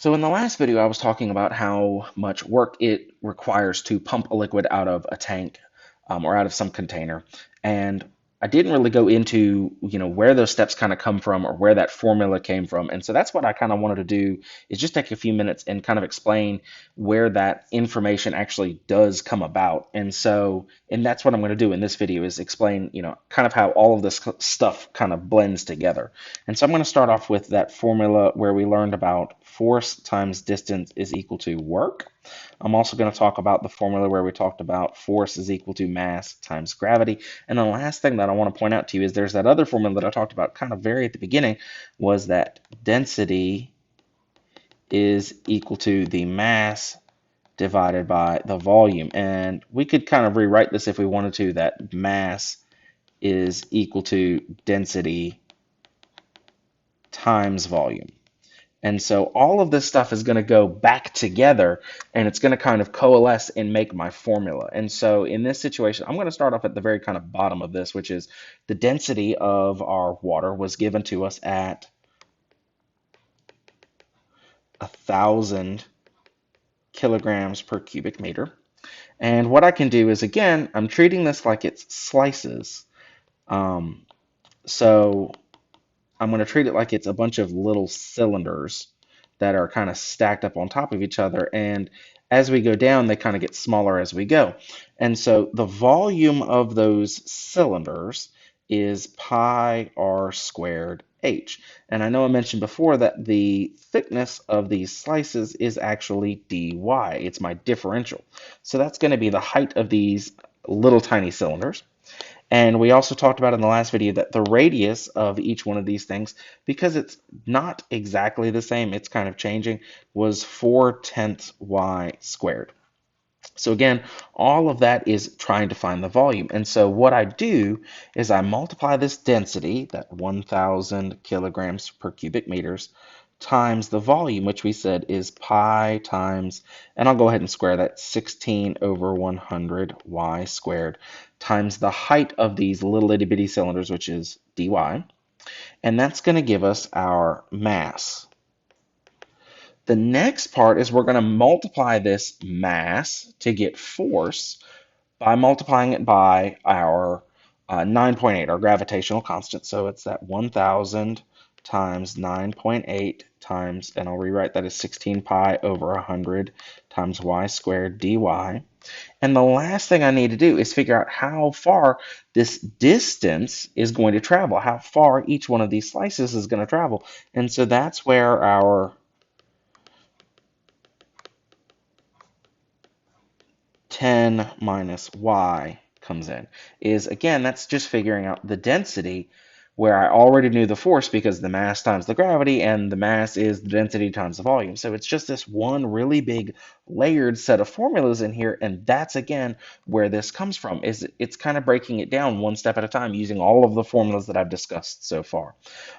So in the last video, I was talking about how much work it requires to pump a liquid out of a tank or out of some container. And I didn't really go into, where those steps kind of come from or where that formula came from. And so that's what I kind of wanted to do is just take a few minutes and kind of explain where that information actually does come about. And that's what I'm going to do in this video is explain, kind of how all of this stuff kind of blends together. And so I'm going to start off with that formula where we learned about force times distance is equal to work. I'm also going to talk about the formula where we talked about force is equal to mass times gravity. And the last thing that I want to point out to you is there's that other formula that I talked about kind of very at the beginning, was that density is equal to the mass divided by the volume. And we could kind of rewrite this if we wanted to, that mass is equal to density times volume. And so all of this stuff is going to go back together and it's going to kind of coalesce and make my formula. And so in this situation, I'm going to start off at the very kind of bottom of this, which is the density of our water was given to us at 1,000 kilograms per cubic meter. And what I can do is, again, I'm treating this like it's slices. So I'm going to treat it like it's a bunch of little cylinders that are kind of stacked up on top of each other. And as we go down, they kind of get smaller as we go. And so the volume of those cylinders is pi r squared h. And I know I mentioned before that the thickness of these slices is actually dy. It's my differential. So that's going to be the height of these little tiny cylinders. And we also talked about in the last video that the radius of each one of these things, because it's not exactly the same, it's kind of changing, was 4/10 y squared. So again, all of that is trying to find the volume. And so what I do is I multiply this density, that 1,000 kilograms per cubic meters, times the volume, which we said is pi times, and I'll go ahead and square that, 16 over 100 y squared, times the height of these little itty bitty cylinders, which is dy. And that's going to give us our mass. The next part is we're going to multiply this mass to get force by multiplying it by our 9.8, our gravitational constant. So it's that 1,000 times 9.8 times, and I'll rewrite that as 16 pi over 100 times y squared dy. And the last thing I need to do is figure out how far this distance is going to travel, how far each one of these slices is going to travel. And so that's where our 10 minus y comes in. Is, again, that's just figuring out the density where I already knew the force because the mass times the gravity, and the mass is the density times the volume. So it's just this one really big layered set of formulas in here, and that's, again, where this comes from. Is it's kind of breaking it down one step at a time using all of the formulas that I've discussed so far.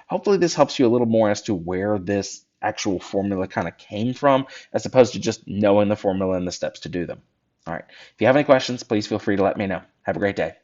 Hopefully this helps you a little more as to where this actual formula kind of came from, as opposed to just knowing the formula and the steps to do them. All right. If you have any questions, please feel free to let me know. Have a great day.